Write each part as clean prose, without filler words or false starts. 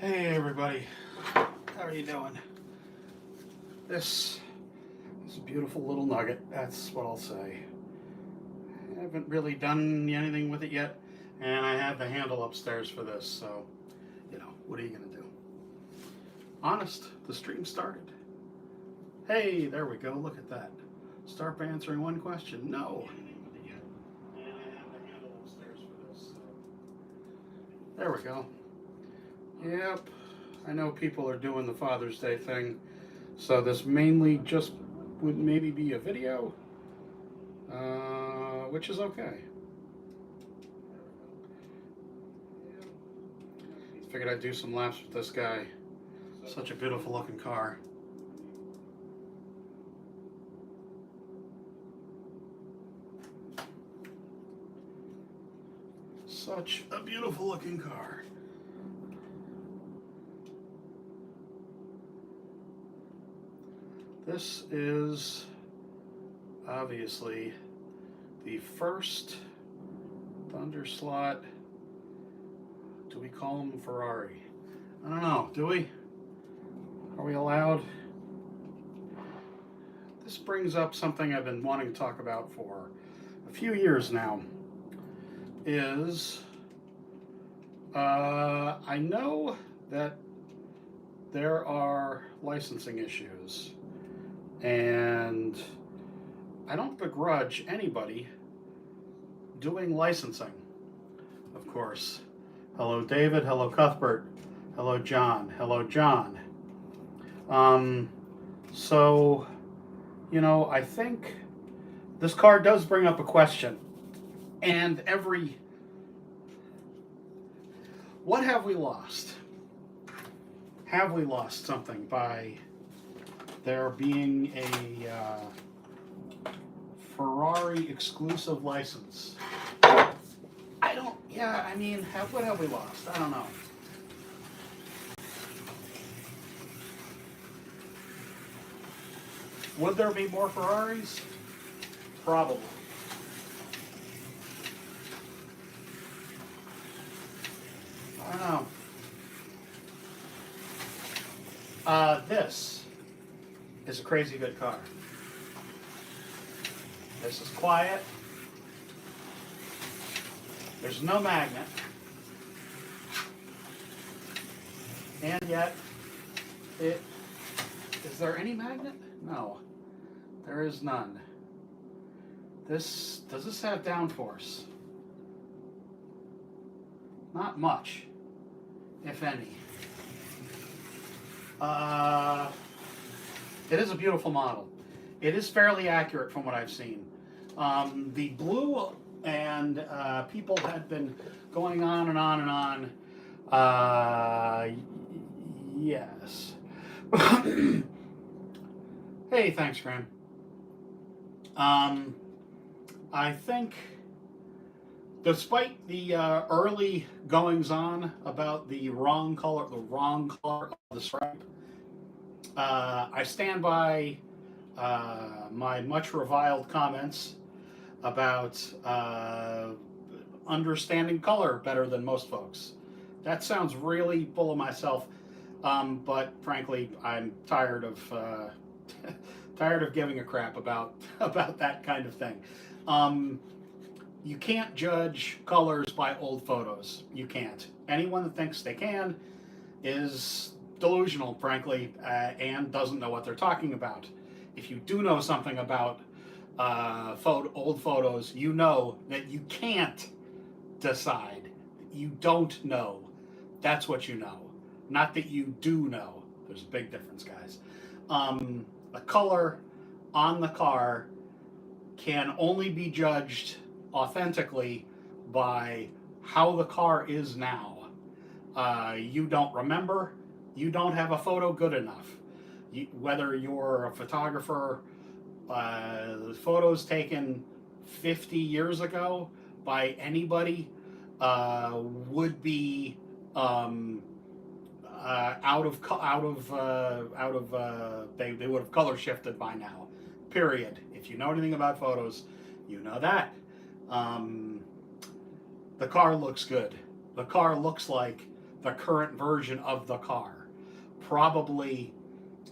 Hey everybody, how are you doing? This is a beautiful little nugget, that's what I'll say. I haven't really done anything with it yet, and I have the handle upstairs for this, so, what are you going to do? Honest, the stream started. Hey, there we go, look at that. Start by answering one question. No. And I have the handle upstairs for this, so. There we go. Yep, I know people are doing the Father's Day thing, so this mainly just would maybe be a video, which is okay. Figured I'd do some laps with this guy. Such a beautiful looking car. Such a beautiful looking car. This is obviously the first Thunderslot. Do we call him Ferrari? I don't know. Do we? Are we allowed? This brings up something I've been wanting to talk about for a few years now. I know that there are licensing issues. And I don't begrudge anybody doing licensing, of course. Hello, David. Hello, Cuthbert. Hello, John. Hello, John. So, I think this car does bring up a question. And what have we lost? Have we lost something by there being a Ferrari exclusive license? What have we lost? I don't know. Would there be more Ferraris? Probably. I don't know. This is a crazy good car. This is quiet. There's no magnet. And yet, is there any magnet? No, there is none. Does this have downforce? Not much, if any. It is a beautiful model. It is fairly accurate from what I've seen. The blue and people had been going on and on and on. Yes. Hey, thanks, Graham. I think, despite the early goings on about the wrong color of the stripe, I stand by my much reviled comments about understanding color better than most folks. That sounds really full of myself, but frankly, I'm tired of giving a crap about that kind of thing. You can't judge colors by old photos. You can't. Anyone that thinks they can is delusional, frankly, and doesn't know what they're talking about. If you do know something about old photos, you know that you can't decide. You don't know. That's what you know. Not that you do know. There's a big difference, guys. The color on the car can only be judged authentically by how the car is now. You don't remember. You don't have a photo good enough. Whether you're a photographer, photos taken 50 years ago by anybody would be they would have color shifted by now. Period. If you know anything about photos, you know that. The car looks good. The car looks like the current version of the car. Probably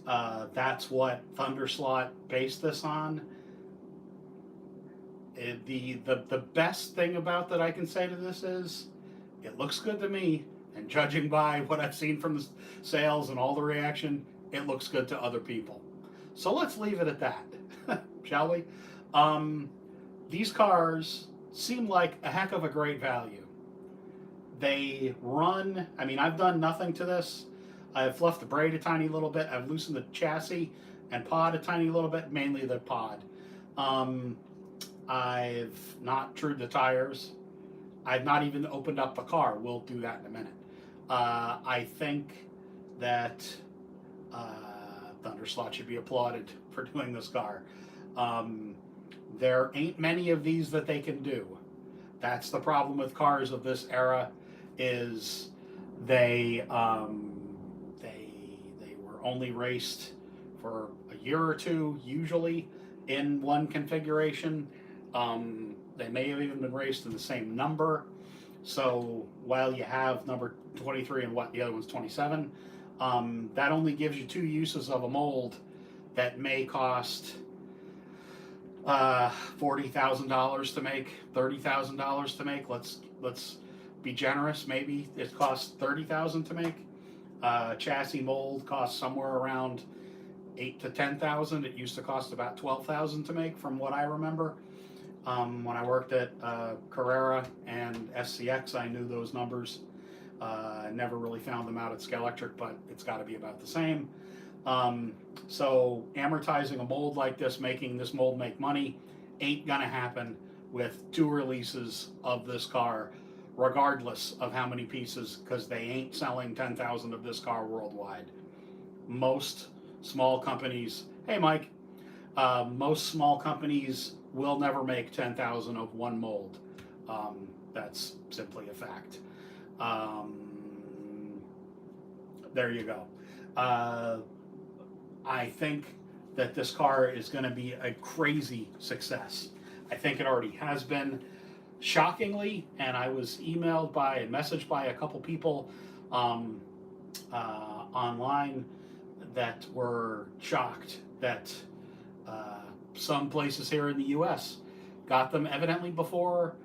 that's what Thunderslot based this on. The best thing about that I can say to this is it looks good to me, and judging by what I've seen from the sales and all the reaction, it looks good to other people. So let's leave it at that, shall we? These cars seem like a heck of a great value. They run, I mean, I've done nothing to this. I've fluffed the braid a tiny little bit. I've loosened the chassis and pod a tiny little bit, mainly the pod. I've not trued the tires. I've not even opened up the car. We'll do that in a minute. I think that Thunderslot should be applauded for doing this car. There ain't many of these that they can do. That's the problem with cars of this era, is they were only raced for a year or two, usually in one configuration. They may have even been raced in the same number. So while you have number 23 and the other one's 27, that only gives you 2 uses of a mold that may cost $40,000 to make, $30,000 to make. Let's be generous. Maybe it costs $30,000 to make. Chassis mold costs somewhere around $8,000 to $10,000. It used to cost about $12,000 to make, from what I remember. When I worked at Carrera and SCX, I knew those numbers. I never really found them out at Scalextric, but it's got to be about the same. So amortizing a mold like this, making this mold make money, ain't gonna happen with 2 releases of this car, regardless of how many pieces, because they ain't selling 10,000 of this car worldwide. Most small companies, hey Mike, most small companies will never make 10,000 of one mold. That's simply a fact. There you go. I think that this car is going to be a crazy success. I think it already has been, shockingly, and I was emailed by and messaged by a couple people online that were shocked that some places here in the U.S. got them evidently before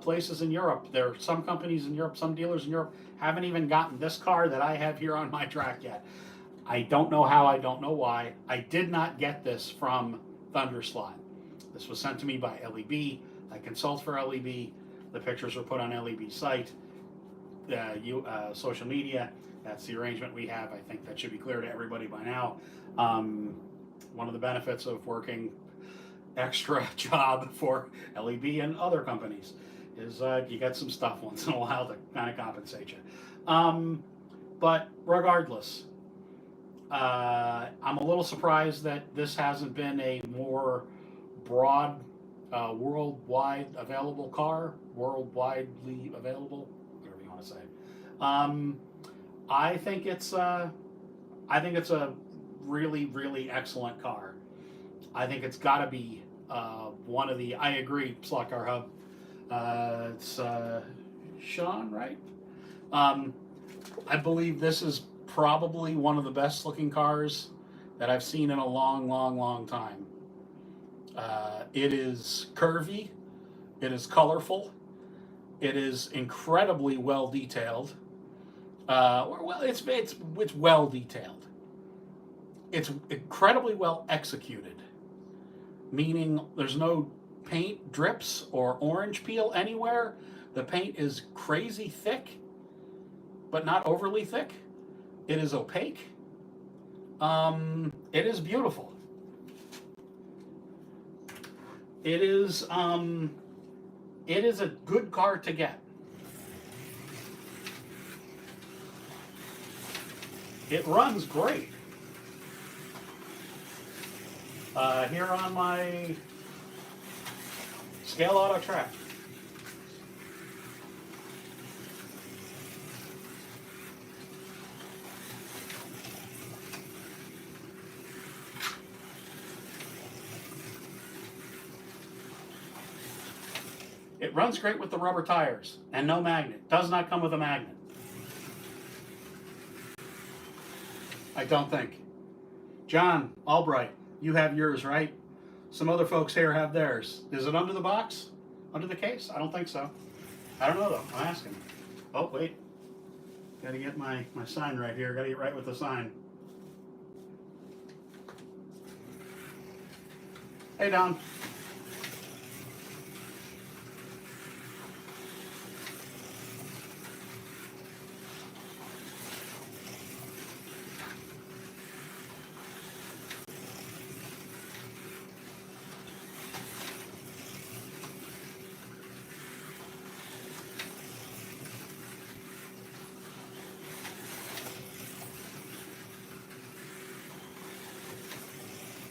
places in Europe. There are some companies in Europe, some dealers in Europe haven't even gotten this car that I have here on my track yet. I don't know how, I don't know why. I did not get this from Thunderslot. This was sent to me by LEB. I consult for LEB. The pictures were put on LEB's site, social media. That's the arrangement we have. I think that should be clear to everybody by now. One of the benefits of working extra job for LEB and other companies is you get some stuff once in a while to kind of compensate you. But regardless, I'm a little surprised that this hasn't been a more broad, worldwide available car, worldwidely available, whatever you want to say. I think it's a really, really excellent car. I think it's got to be one of the. I agree, Slot Car Hub. It's Sean, right? I believe this is probably one of the best looking cars that I've seen in a long, long, long time. It is curvy. It is colorful. It is incredibly well detailed. Well, it's well detailed. It's incredibly well executed, meaning there's no paint drips or orange peel anywhere. The paint is crazy thick, but not overly thick. It is opaque. It is beautiful. It is a good car to get. It runs great. Here on my Scale Auto track. It runs great with the rubber tires and no magnet. Does not come with a magnet. I don't think. John Albright, you have yours, right? Some other folks here have theirs. Is it under the box? Under the case? I don't think so. I don't know though. I'm asking. Oh, wait. Gotta get my sign right here. Gotta get right with the sign. Hey, Don.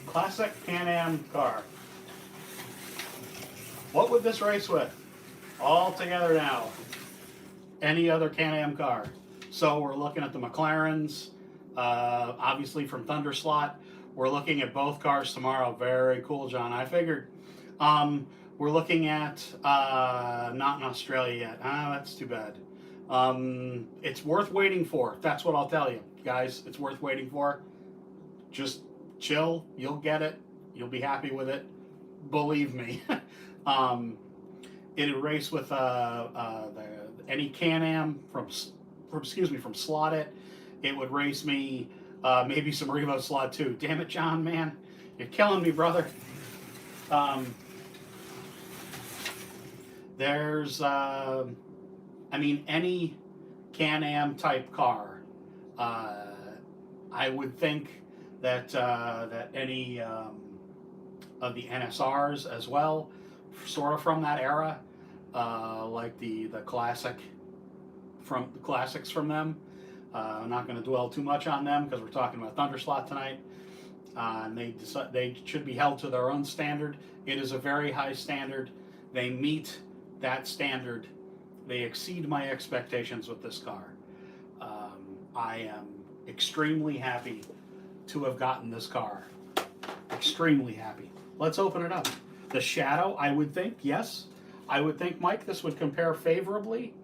Classic Can-Am car. What would this race with? All together now. Any other Can-Am car. So we're looking at the McLarens, obviously from Thunderslot. We're looking at both cars tomorrow. Very cool, John. I figured. We're looking at, not in Australia yet. That's too bad. It's worth waiting for. That's what I'll tell you, guys. It's worth waiting for. Just chill. You'll get it. You'll be happy with it. Believe me. It'll race with any Can-Am from Slot It. It would race me maybe some Revo Slot too. Damn it, John, man. You're killing me, brother. There's, any Can-Am type car. I would think that any of the NSRs as well, sort of from that era, like the classics from them. I'm not going to dwell too much on them because we're talking about Thunderslot tonight. And they should be held to their own standard. It is a very high standard. They meet that standard. They exceed my expectations with this car. I am extremely happy to have gotten this car. Extremely happy. Let's open it up. The Shadow, I would think, yes. I would think, Mike, this would compare favorably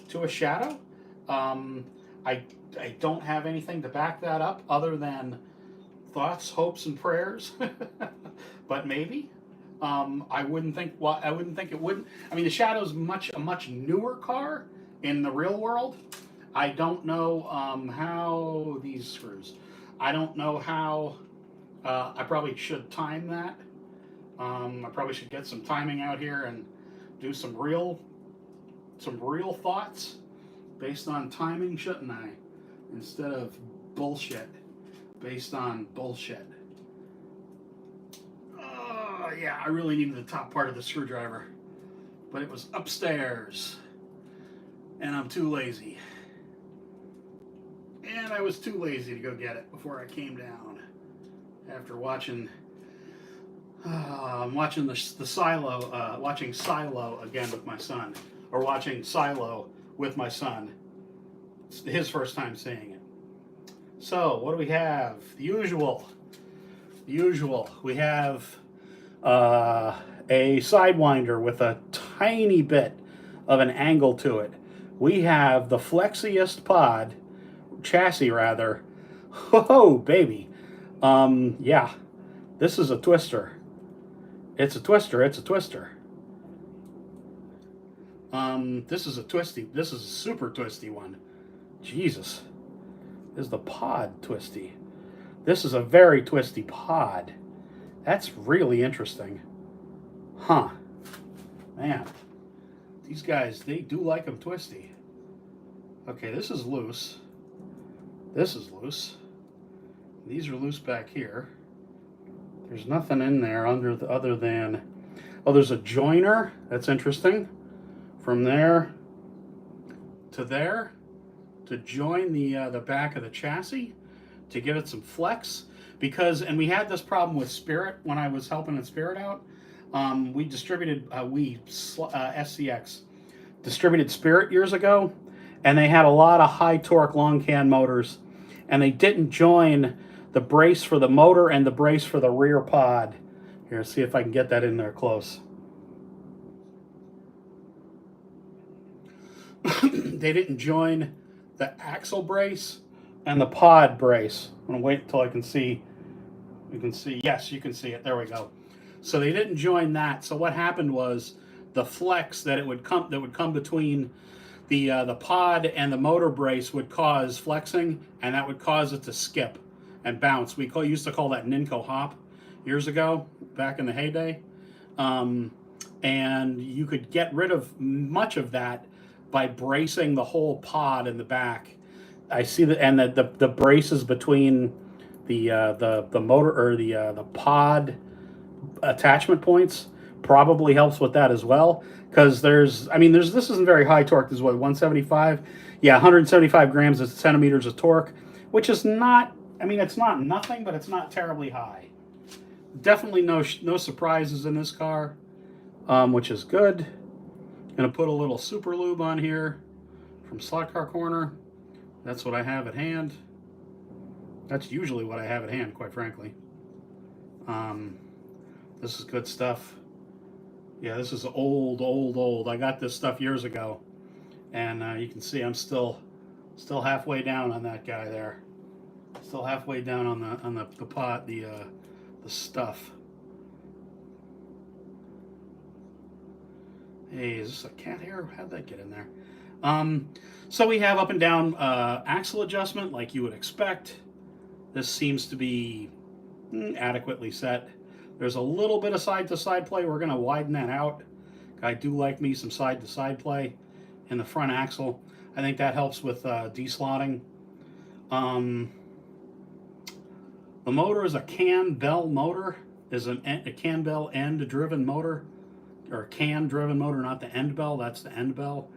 to a Shadow. I don't have anything to back that up other than thoughts, hopes, and prayers. But maybe. I wouldn't think it wouldn't. I mean, the Shadow's a much newer car in the real world. I don't know how these screws. I don't know how. I probably should time that. I probably should get some timing out here and do some real thoughts based on timing, shouldn't I? Instead of bullshit based on bullshit. Oh yeah, I really needed the top part of the screwdriver, but it was upstairs, and I'm too lazy. And I was too lazy to go get it before I came down after watching. I'm watching the Silo, watching Silo again with my son, or watching Silo with my son. It's his first time seeing it. So what do we have? The usual. We have a Sidewinder with a tiny bit of an angle to it. We have the flexiest pod, chassis rather. Oh baby. Yeah. This is a twister. It's a twister. This is a super twisty one. Jesus. This is the pod twisty. This is a very twisty pod. That's really interesting. Huh. Man. These guys, they do like them twisty. Okay, this is loose. This is loose. These are loose back here. There's nothing in there other than, oh, there's a joiner. That's interesting. From there to join the back of the chassis to give it some flex. Because, and we had this problem with Spirit when I was helping in Spirit out. We distributed, SCX distributed Spirit years ago, and they had a lot of high torque long can motors, and they didn't join the brace for the motor and the brace for the rear pod. Here, see if I can get that in there close. They didn't join the axle brace and the pod brace. I'm gonna wait until I can see. You can see, yes, you can see it. There we go. So they didn't join that. So what happened was the flex that would come between the pod and the motor brace would cause flexing, and that would cause it to skip and bounce. Used to call that Ninko hop years ago, back in the heyday. And you could get rid of much of that by bracing the whole pod in the back. I see that, and the braces between the motor or the pod attachment points probably helps with that as well, because this isn't very high torque. This is what, 175, yeah, 175 grams of centimeters of torque, which is not, it's not nothing, but it's not terribly high. Definitely no surprises in this car, which is good. Gonna put a little super lube on here from Slot Car Corner. That's what I have at hand. That's usually what I have at hand, quite frankly. This is good stuff. Yeah, this is old. I got this stuff years ago, and you can see I'm still halfway down on that guy there. Still halfway down on the pot, the stuff. Hey, is this a cat hair? How'd that get in there? So we have up and down axle adjustment, like you would expect. This seems to be adequately set. There's a little bit of side-to-side play. We're going to widen that out. I do like me some side-to-side play in the front axle. I think that helps with deslotting. The motor is a can bell motor. Is a can bell end-driven motor, or a can-driven motor, not the end bell. That's the end bell.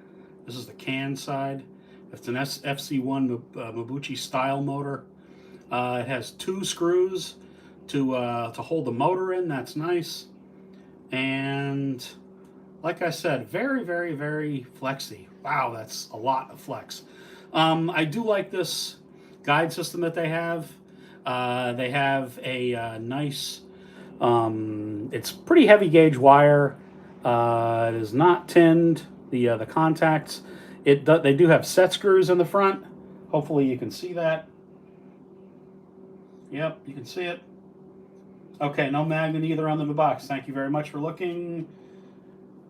This is the can side. It's an FC1 Mabuchi style motor. It has 2 screws to hold the motor in. That's nice. And like I said, very, very, very flexy. Wow, that's a lot of flex. I do like this guide system that they have. They have a nice, it's pretty heavy gauge wire. It is not tinned. The contacts. They do have set screws in the front. Hopefully you can see that. Yep, you can see it. Okay, no magnet either on the box. Thank you very much for looking.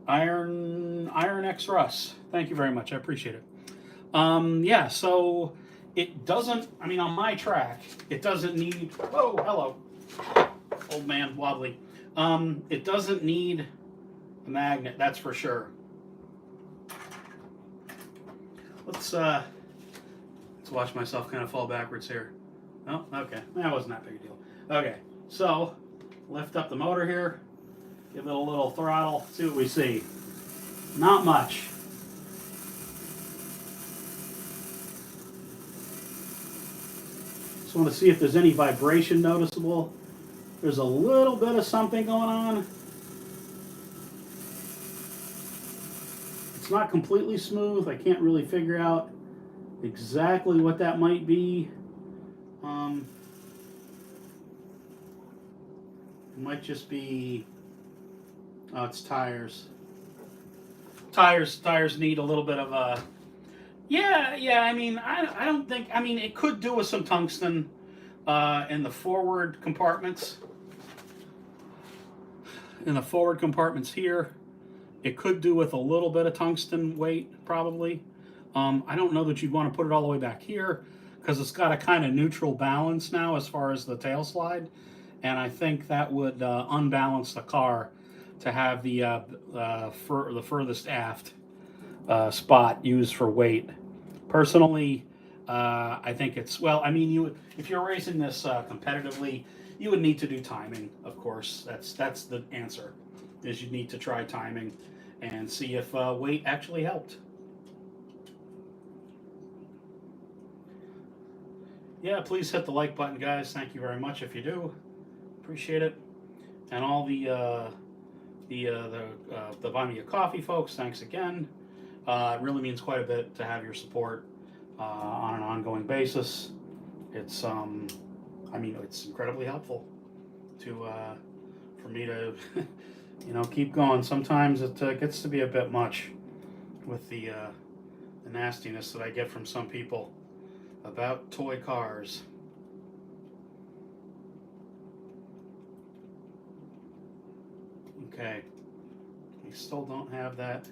Iron X Russ. Thank you very much. I appreciate it. Yeah, so it doesn't, on my track, it doesn't need, whoa, hello, old man, wobbly. It doesn't need a magnet, that's for sure. Let's watch myself kind of fall backwards here. Oh, okay, that wasn't that big a deal. Okay, so lift up the motor here, give it a little throttle, see what we see. Not much. Just want to see if there's any vibration noticeable. There's a little bit of something going on. It's not completely smooth. I can't really figure out exactly what that might be. It might just be, oh, it's tires. Tires need a little bit of a, yeah, I don't think, it could do with some tungsten in the forward compartments. In the forward compartments here, it could do with a little bit of tungsten weight, probably. I don't know that you'd want to put it all the way back here, because it's got a kind of neutral balance now as far as the tail slide, and I think that would unbalance the car to have the furthest aft spot used for weight. Personally, I think it's, well, if you're racing this competitively, you would need to do timing, of course. That's the answer, is you need to try timing and see if weight actually helped. Yeah, please hit the like button, guys. Thank you very much if you do. Appreciate it. And all the Buy Me a Coffee folks, thanks again. It really means quite a bit to have your support on an ongoing basis. It's it's incredibly helpful for me to keep going. Sometimes it gets to be a bit much with the nastiness that I get from some people. about toy cars. Okay, we still don't have that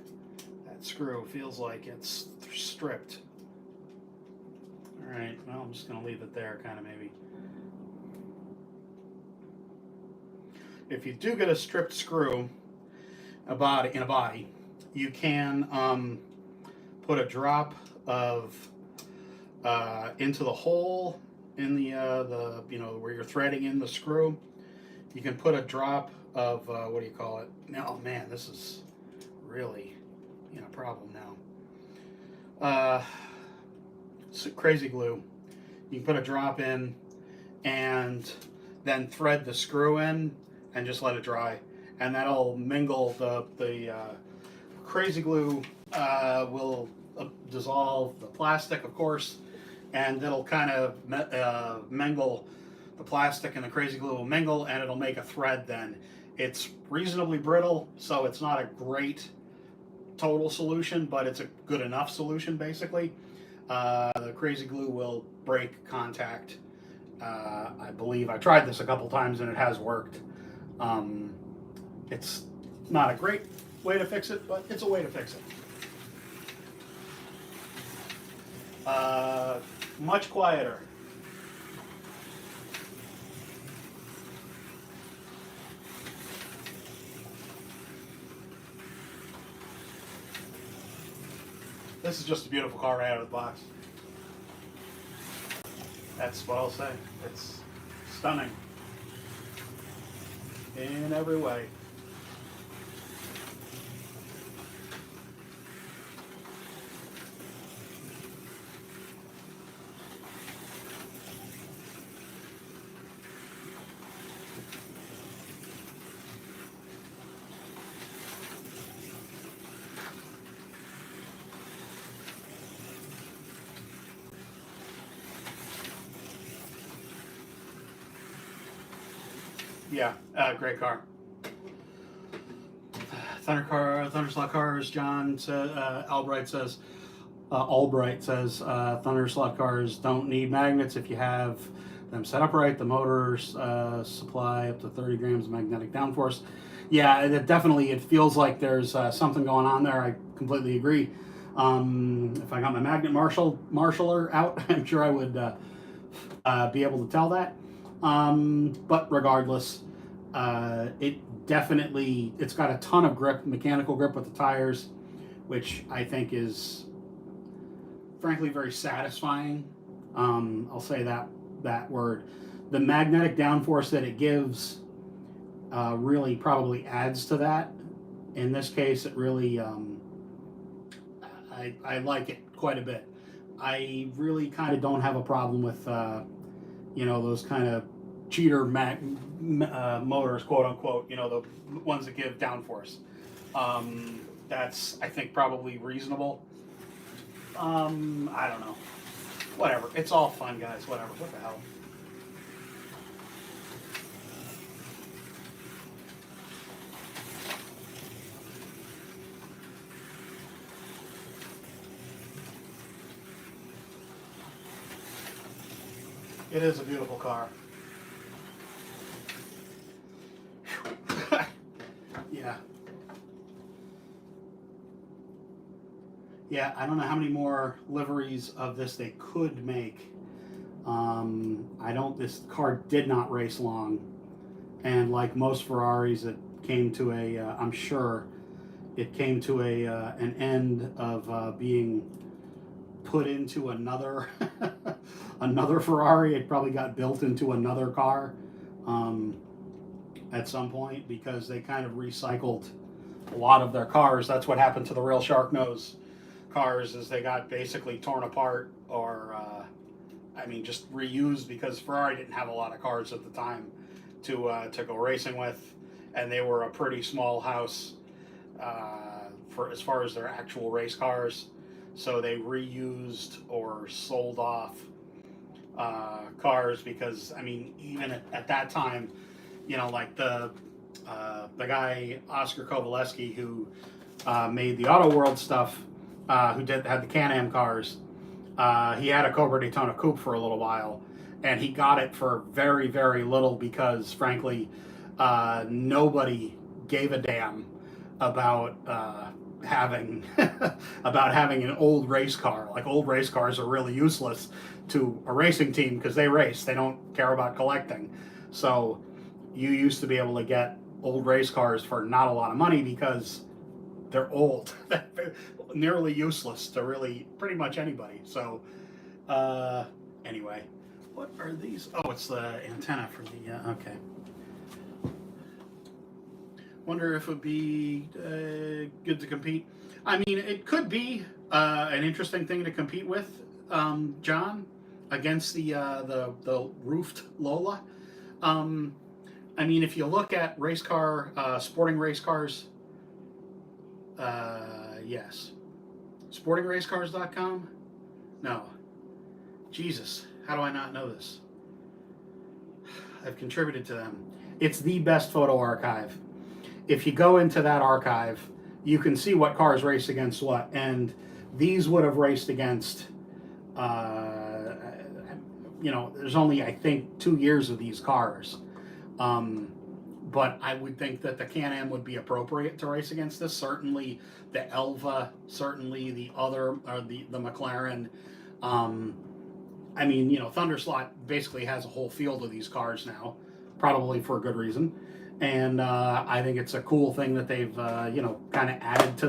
screw. Feels like it's stripped. All right, well, I'm just going to leave it there, kind of, maybe. If you do get a stripped screw in a body, you can put a drop of into the hole in the where you're threading in the screw. You can put a drop of what do you call it? Oh man, this is really a problem now. Crazy glue. You can put a drop in and then thread the screw in and just let it dry, and that'll mingle the crazy glue will dissolve the plastic, of course, and it'll kind of mingle the plastic, and the crazy glue will mingle, and it'll make a thread. Then it's reasonably brittle, so it's not a great total solution, but it's a good enough solution, basically. The crazy glue will break contact. I believe I tried this a couple times and it has worked. It's not a great way to fix it, but it's a way to fix it. Much quieter. This is just a beautiful car right out of the box. That's what I'll say. It's stunning in every way. Yeah, great car. Thunderslot cars. John says. Albright says. Thunderslot cars don't need magnets if you have them set up right. The motors supply up to 30 grams of magnetic downforce. Yeah, it feels like there's something going on there. I completely agree. If I got my magnet marshaller out, I'm sure I would be able to tell that. But regardless, it's got a ton of grip, mechanical grip with the tires, which I think is frankly very satisfying. I'll say that word. The magnetic downforce that it gives really probably adds to that. In this case, it really I like it quite a bit. I really kind of don't have a problem with those kind of cheater motors, quote unquote, the ones that give downforce. That's, I think, probably reasonable. I don't know. Whatever. It's all fun, guys. Whatever. What the hell? It is a beautiful car. Yeah. Yeah, I don't know how many more liveries of this they could make. This car did not race long. And like most Ferraris, it came to I'm sure it came to an end of being put into another another Ferrari. It probably got built into another car at some point, because they kind of recycled a lot of their cars. That's what happened to the real Sharknose cars, is they got basically torn apart, or just reused, because Ferrari didn't have a lot of cars at the time to go racing with, and they were a pretty small house for as far as their actual race cars. So they reused or sold off cars, because even at that time, like the guy Oscar Kovaleski, who made the Auto World stuff, who had the Can-Am cars, He had a Cobra Daytona Coupe for a little while, and he got it for very, very little because, frankly, nobody gave a damn about having about having an old race car. Like, old race cars are really useless to a racing team because they race. They don't care about collecting. So you used to be able to get old race cars for not a lot of money because they're old. Nearly useless to really pretty much anybody. So anyway, what are these? Oh, it's the antenna for the okay. Wonder if it would be good to compete. I mean, it could be an interesting thing to compete with, John, against the roofed Lola. Um, I mean, if you look at race car, sporting race cars, yes, sportingracecars.com. No, Jesus, how do I not know this? I've contributed to them. It's the best photo archive. If you go into that archive, you can see what cars race against what, and these would have raced against. There's only, I think, 2 years of these cars, but I would think that the Can-Am would be appropriate to race against this. Certainly, the Elva, certainly the other, or the McLaren. I mean, Thunderslot basically has a whole field of these cars now, probably for a good reason. And I think it's a cool thing that they've, kind of added to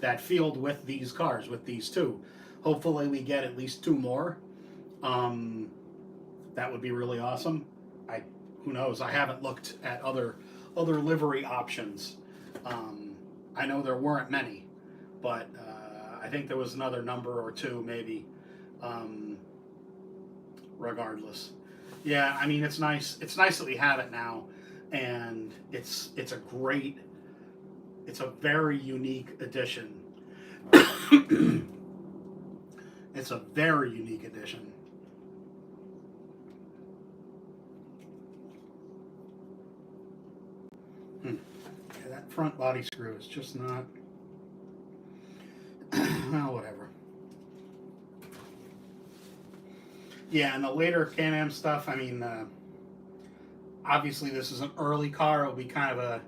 that field with these cars, with these two. Hopefully, we get at least 2 more. That would be really awesome. Who knows? I haven't looked at other livery options. I know there weren't many, but I think there was another number or 2 maybe. Regardless, yeah. I mean, it's nice. It's nice that we have it now, and it's a very unique edition. It's a very unique edition. Yeah, that front body screw is just not. Well, whatever. Yeah, and the later Can-Am stuff, I mean, obviously this is an early car. It'll be kind of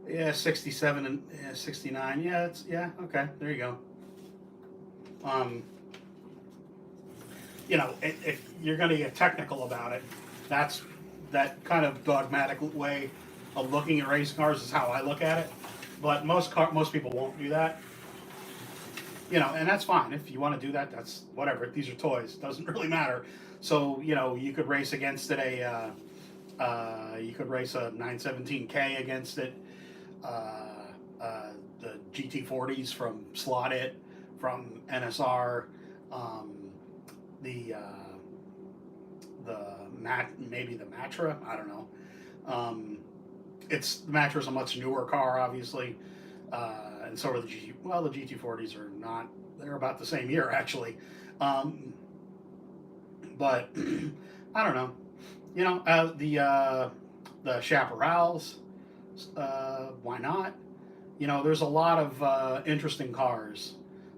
a 67 and 69. Yeah, okay, there you go. If you're going to get technical about it, that's that kind of dogmatic way of looking at race cars is how I look at it. But most people won't do that. And that's fine. If you want to do that, that's whatever. These are toys. Doesn't really matter. So, you could race against it you could race a 917K against it. The GT40s from Slot It, from NSR, the maybe the Matra. I don't know. The Matra's a much newer car, obviously. And so are the the GT40s are not. They're about the same year, actually. But I don't know. The Chaparrals. Why not? There's a lot of interesting cars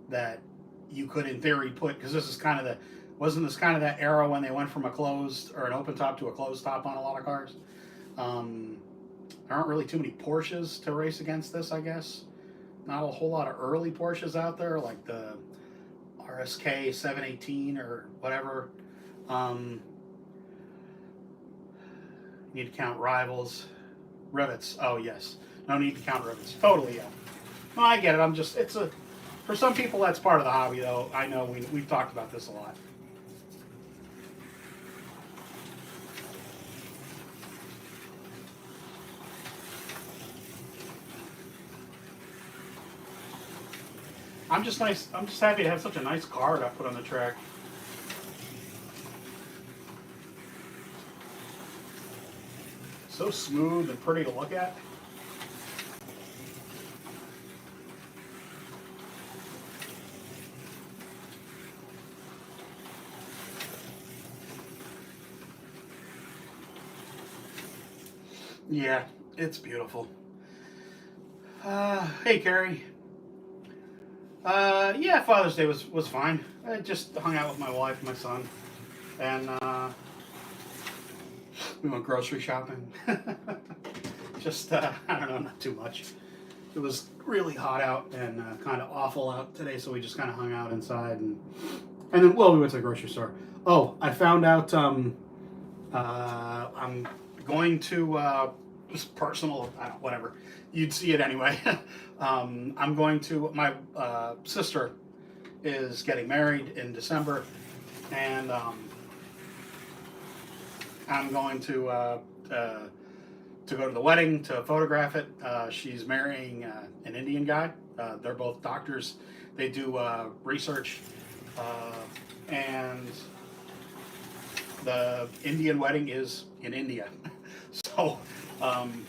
that you could, in theory, put, because this is kind of wasn't this kind of that era when they went from a closed or an open top to a closed top on a lot of cars? There aren't really too many Porsches to race against this, I guess. Not a whole lot of early Porsches out there, like the RSK 718 or whatever. Need to count rivals. Rivets. Oh, yes. No need to count rivets. Totally, yeah. No, I get it. For some people, that's part of the hobby, though. I know we've talked about this a lot. I'm just happy to have such a nice car to put on the track. So smooth and pretty to look at. Yeah, it's beautiful. Hey, Carrie. Yeah, Father's Day was fine. I just hung out with my wife and my son, and we went grocery shopping. Just I don't know, not too much. It was really hot out and kind of awful out today, so we just kind of hung out inside and then well, we went to the grocery store. Oh, I found out I'm going to just personal, I don't, whatever. You'd see it anyway. I'm going to my sister is getting married in December, and I'm going to go to the wedding to photograph it. She's marrying an Indian guy. They're both doctors. They do research, and the Indian wedding is in India. So I'm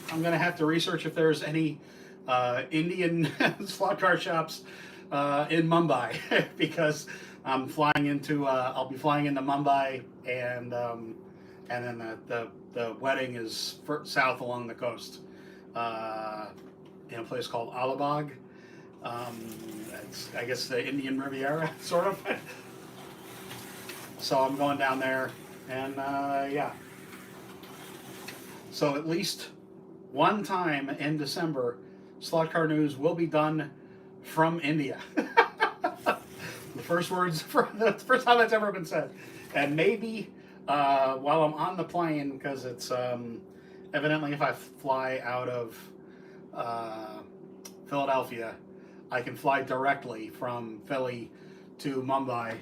going to have to research if there's any Indian slot car shops in Mumbai because I'll be flying into Mumbai, and then the wedding is south along the coast in a place called Alibag. It's, I guess, the Indian Riviera, sort of. So I'm going down there, and yeah. So at least one time in December, Slot Car News will be done from India. The first time that's ever been said. And maybe while I'm on the plane, because it's evidently if I fly out of Philadelphia, I can fly directly from Philly to Mumbai,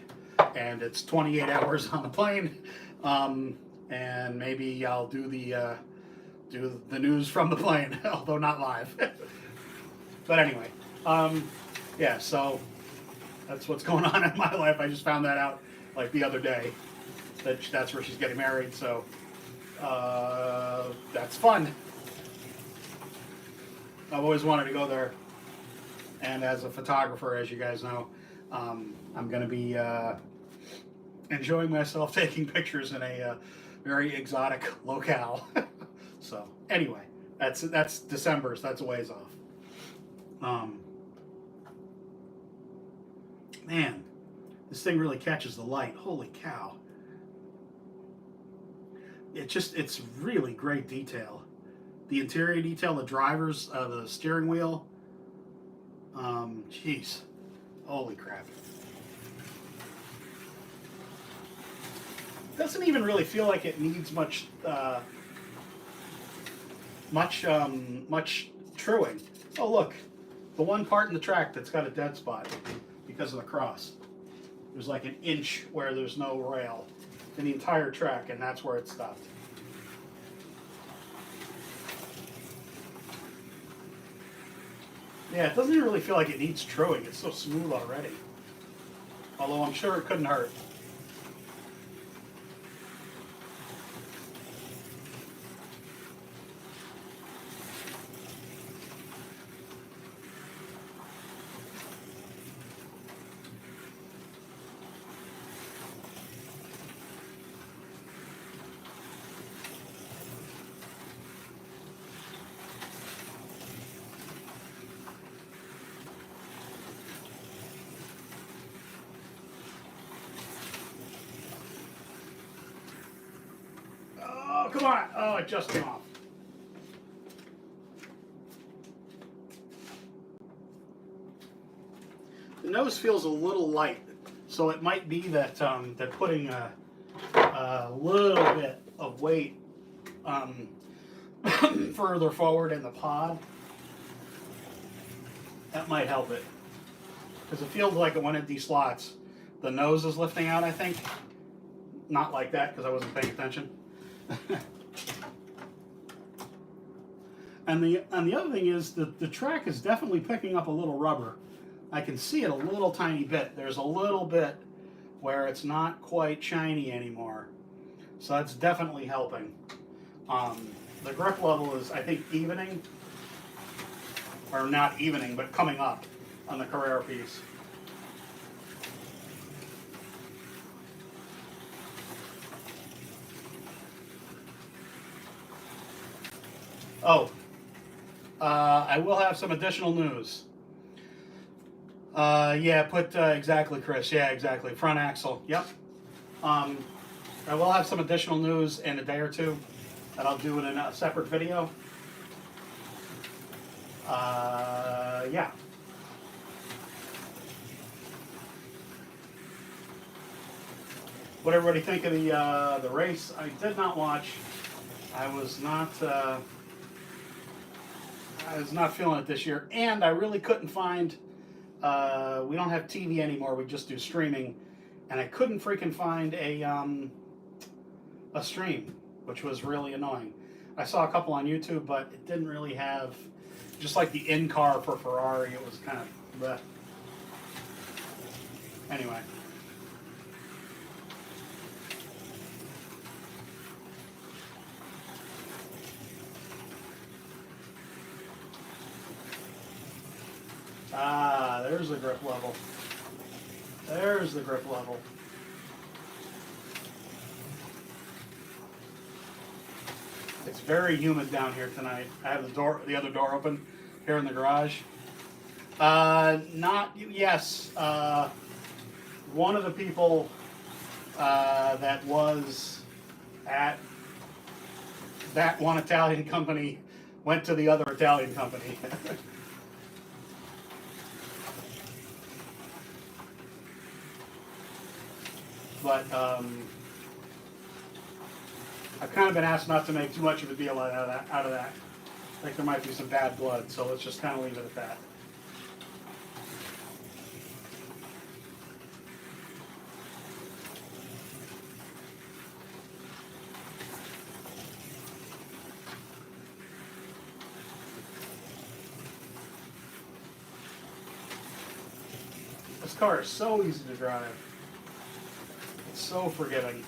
and it's 28 hours on the plane. And maybe I'll do the news from the plane, although not live. But anyway, yeah. So that's what's going on in my life. I just found that out like the other day. That's where she's getting married. So that's fun. I've always wanted to go there. And as a photographer, as you guys know, I'm going to be enjoying myself taking pictures in a very exotic locale. So anyway, that's December, so that's a ways off. Man, this thing really catches the light. Holy cow. It's really great detail. The interior detail, the drivers, the steering wheel. Jeez, holy crap. Doesn't even really feel like it needs much truing. Oh look, the one part in the track that's got a dead spot because of the cross. There's like an inch where there's no rail in the entire track, and that's where it stopped. Yeah, it doesn't even really feel like it needs truing. It's so smooth already. Although I'm sure it couldn't hurt. Oh, come on. Oh, it just came off. The nose feels a little light, so it might be that they're putting a little bit of weight further forward in the pod. That might help it. Because it feels like it went empty slots. The nose is lifting out, I think. Not like that, because I wasn't paying attention. And the other thing is that the track is definitely picking up a little rubber. I can see it a little tiny bit. There's a little bit where it's not quite shiny anymore. So that's definitely helping. The grip level is, I think, evening. Or not evening, but coming up on the Carrera piece. Oh, I will have some additional news. Yeah, put exactly, Chris. Yeah, exactly. Front axle. Yep. I will have some additional news in a day or two that I'll do in a separate video. Yeah. What everybody think of the race? I did not watch. I was not feeling it this year, and I really couldn't find. We don't have TV anymore. We just do streaming, and I couldn't freaking find a stream, which was really annoying. I saw a couple on YouTube, but it didn't really have, just like the in-car for Ferrari. It was kind of bleh. Anyway. Ah, there's the grip level. There's the grip level. It's very humid down here tonight. I have the other door open here in the garage. Yes. One of the people that was at that one Italian company went to the other Italian company. But I've kind of been asked not to make too much of a deal out of that. I think there might be some bad blood, so let's just kind of leave it at that. This car is so easy to drive. It's so forgiving.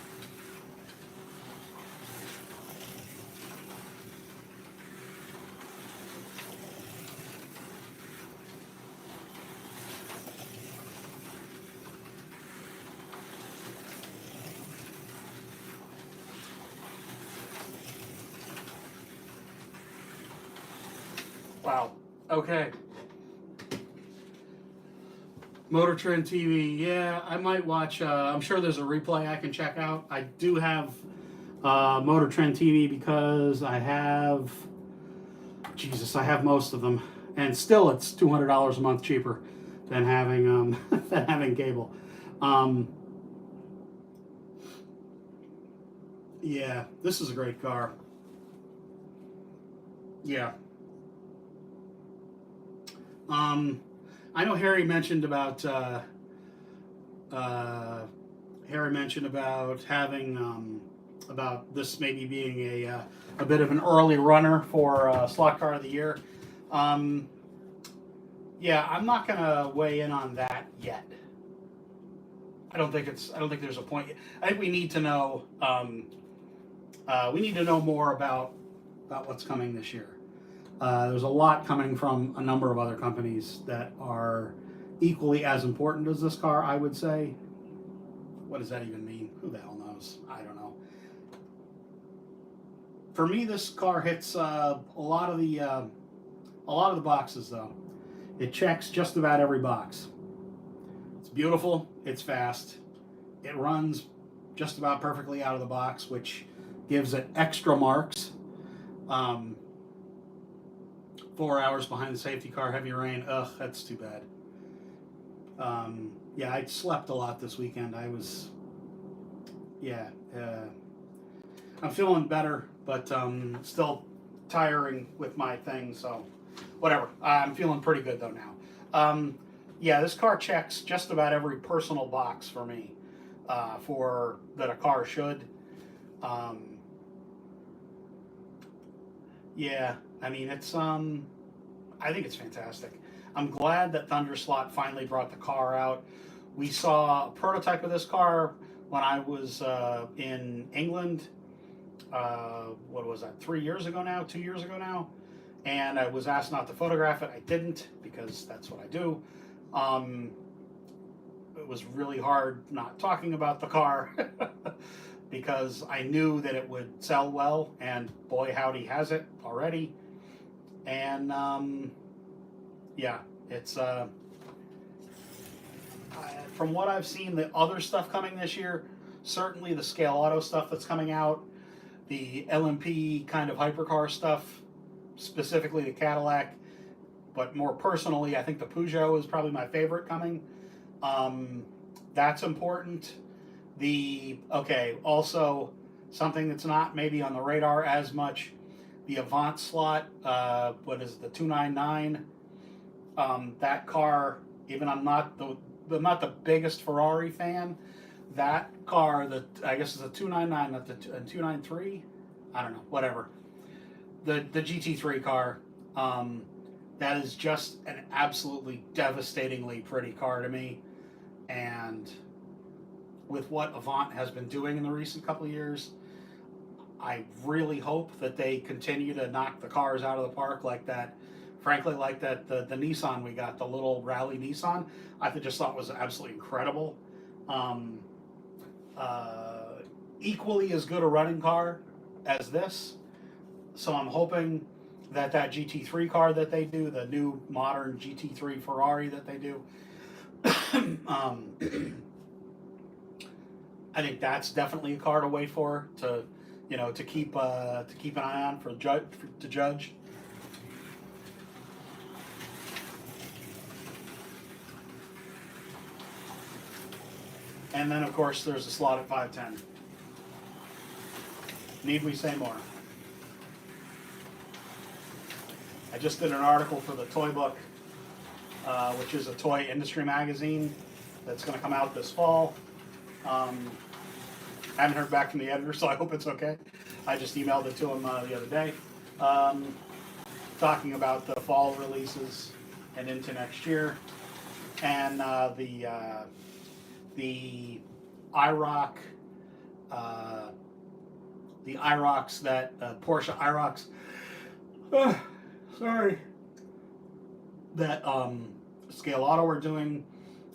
Wow. Okay. Motor Trend TV. Yeah, I might watch. I'm sure there's a replay I can check out. I do have Motor Trend TV because I have. Jesus, I have most of them, and still it's $200 a month cheaper than having than having cable. Yeah, this is a great car. Yeah. I know Harry mentioned about having about this maybe being a bit of an early runner for slot car of the year. Yeah, I'm not gonna weigh in on that yet. I don't think there's a point. I think we need to know. We need to know more about what's coming this year. There's a lot coming from a number of other companies that are equally as important as this car, I would say. What does that even mean? Who the hell knows? I don't know. For me, this car hits a lot of the boxes, though. It checks just about every box. It's beautiful. It's fast. It runs just about perfectly out of the box, which gives it extra marks. 4 hours behind the safety car, heavy rain. Ugh, that's too bad. Yeah, I slept a lot this weekend. I'm feeling better, but still tiring with my thing, so whatever. I'm feeling pretty good though now. Yeah, this car checks just about every personal box for me, for that a car should. Yeah, I mean, it's I think it's fantastic. I'm glad that Thunderslot finally brought the car out. We saw a prototype of this car when I was in England. What was that? 3 years ago now? 2 years ago now? And I was asked not to photograph it. I didn't because that's what I do. It was really hard not talking about the car because I knew that it would sell well, and boy howdy has it already. And yeah, it's From what I've seen, the other stuff coming this year, certainly the Scale Auto stuff that's coming out, the LMP kind of hypercar stuff, specifically the Cadillac, but more personally, I think the Peugeot is probably my favorite coming. That's important. Also something that's not maybe on the radar as much, the Avant slot, what is it, the 299? That car, even I'm not the biggest Ferrari fan, that car, I guess it's a 299, not the 293, I don't know, whatever. The GT3 car, that is just an absolutely devastatingly pretty car to me, and with what Avant has been doing in the recent couple of years, I really hope that they continue to knock the cars out of the park like that. Frankly, like that the Nissan we got, the little rally Nissan, I just thought was absolutely incredible. Equally as good a running car as this. So I'm hoping that GT3 car that they do, the new modern GT3 Ferrari that they do, I think that's definitely a car to wait for, to keep an eye on to judge. And then, of course, there's a slot at 510. Need we say more? I just did an article for the Toy Book, which is a toy industry magazine that's going to come out this fall. I haven't heard back from the editor, so I hope it's okay. I just emailed it to him the other day, talking about the fall releases and into next year, and the IROC, the IROCs that Porsche IROCs, that Scale Auto are doing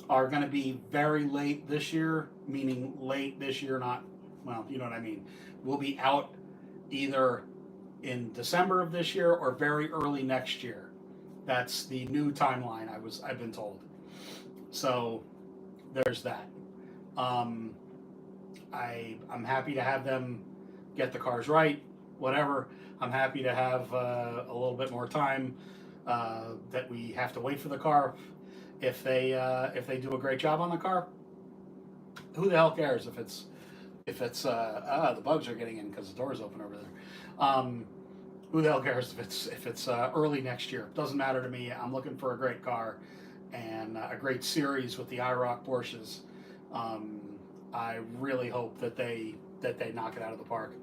are going to be very late this year, meaning late this year, not, well, you know what I mean. Will be out either in December of this year or very early next year. That's the new timeline I've been told. So there's that. I'm happy to have them get the cars right, whatever. I'm happy to have a little bit more time that we have to wait for the car. If they do a great job on the car, who the hell cares if it's the bugs are getting in because the door's open over there. Who the hell cares if it's early next year? Doesn't matter to me. I'm looking for a great car and a great series with the IROC Porsches. I really hope that they knock it out of the park.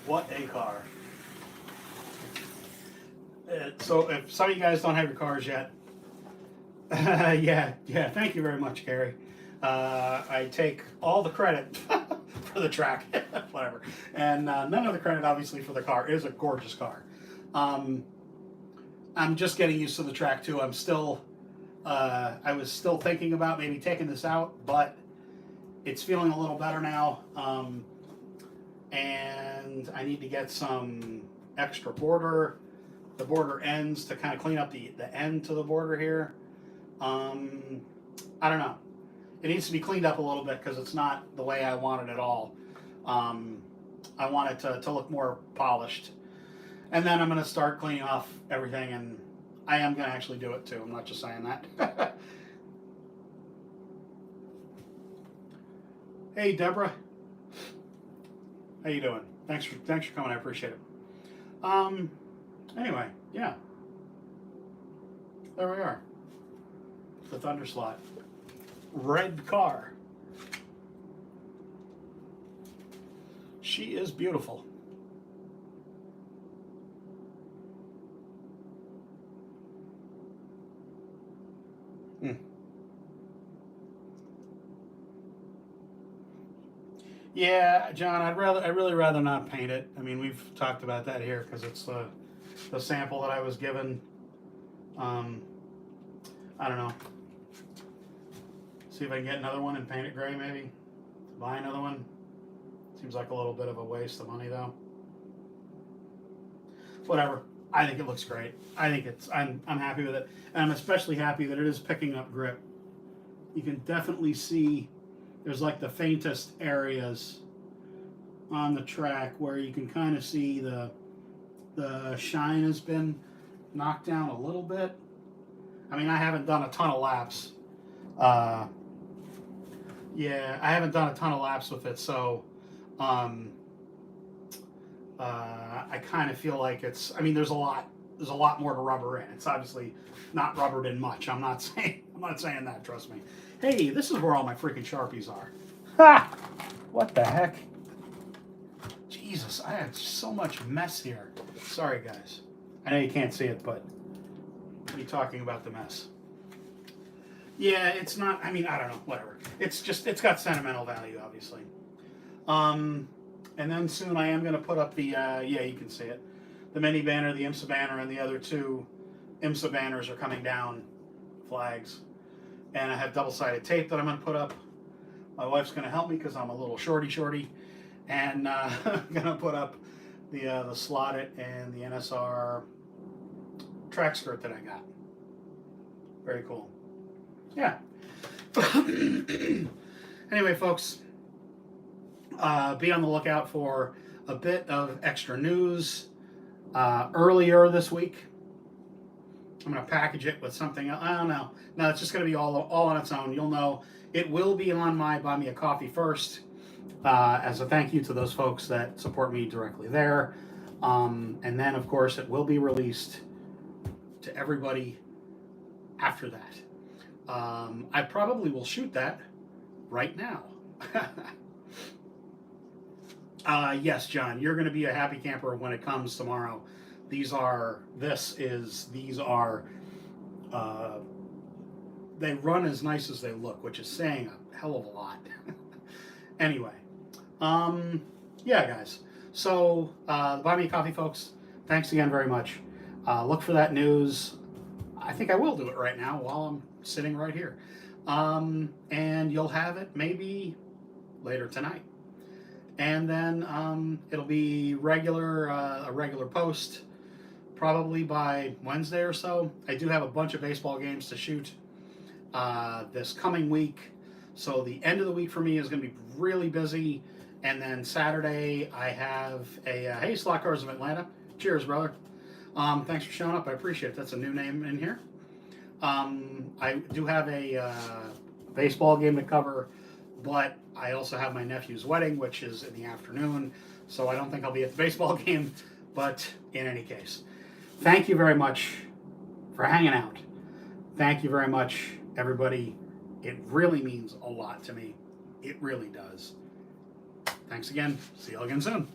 What a car. So if some of you guys don't have your cars yet, yeah, thank you very much, Gary. I take all the credit for the track, whatever, and none of the credit, obviously, for the car. It is a gorgeous car. I'm just getting used to the track, too. I was still thinking about maybe taking this out, but it's feeling a little better now. And I need to get some extra border, the border ends, to kind of clean up the end to the border here. I don't know. It needs to be cleaned up a little bit because it's not the way I want it at all. I want it to look more polished. And then I'm going to start cleaning off everything, and I am going to actually do it too. I'm not just saying that. Hey, Deborah. How you doing? Thanks for coming. I appreciate it. Anyway, yeah. There we are. The Thunderslot. Red car. She is beautiful. Mm. Yeah, John, I'd really rather not paint it. I mean, we've talked about that here because it's the sample that I was given. Um, I don't know. See if I can get another one and paint it gray, maybe. Buy another one. Seems like a little bit of a waste of money, though. Whatever. I think it looks great. I think I'm happy with it, and I'm especially happy that it is picking up grip. You can definitely see there's like the faintest areas on the track where you can kind of see the shine has been knocked down a little bit. I mean, I haven't done a ton of laps. Yeah, I haven't done a ton of laps with it, so I kind of feel like it's. I mean, there's a lot more to rubber in. It's obviously not rubbered in much. I'm not saying that. Trust me. Hey, this is where all my freaking Sharpies are. Ha! What the heck? Jesus, I have so much mess here. Sorry, guys. I know you can't see it, but me talking about the mess. Yeah, it's not. I mean, I don't know. Whatever. It's got sentimental value, obviously. And then soon I am going to put up the, yeah, you can see it. The mini banner, the IMSA banner, and the other two IMSA banners are coming down, flags. And I have double-sided tape that I'm going to put up. My wife's going to help me because I'm a little shorty. And I'm going to put up the slotted and the NSR track skirt that I got. Very cool. Yeah. Anyway, folks. Be on the lookout for a bit of extra news earlier this week. I'm going to package it with something. I don't know. No, it's just going to be all on its own. You'll know. It will be on my Buy Me a Coffee first as a thank you to those folks that support me directly there. And then, of course, it will be released to everybody after that. I probably will shoot that right now. Yes, John, you're going to be a happy camper when it comes tomorrow. These are, they run as nice as they look, which is saying a hell of a lot. Anyway, yeah, guys. So, Buy Me a Coffee, folks, thanks again very much. Look for that news. I think I will do it right now while I'm sitting right here. And you'll have it maybe later tonight. And then it'll be a regular post, probably by Wednesday or so. I do have a bunch of baseball games to shoot this coming week. So the end of the week for me is going to be really busy. And then Saturday, I have a, hey, Slot Cars of Atlanta. Cheers, brother. Thanks for showing up. I appreciate it. That's a new name in here. I do have a baseball game to cover, but I also have my nephew's wedding, which is in the afternoon, so I don't think I'll be at the baseball game, but in any case, thank you very much for hanging out. Thank you very much, everybody. It really means a lot to me. It really does. Thanks again. See you all again soon.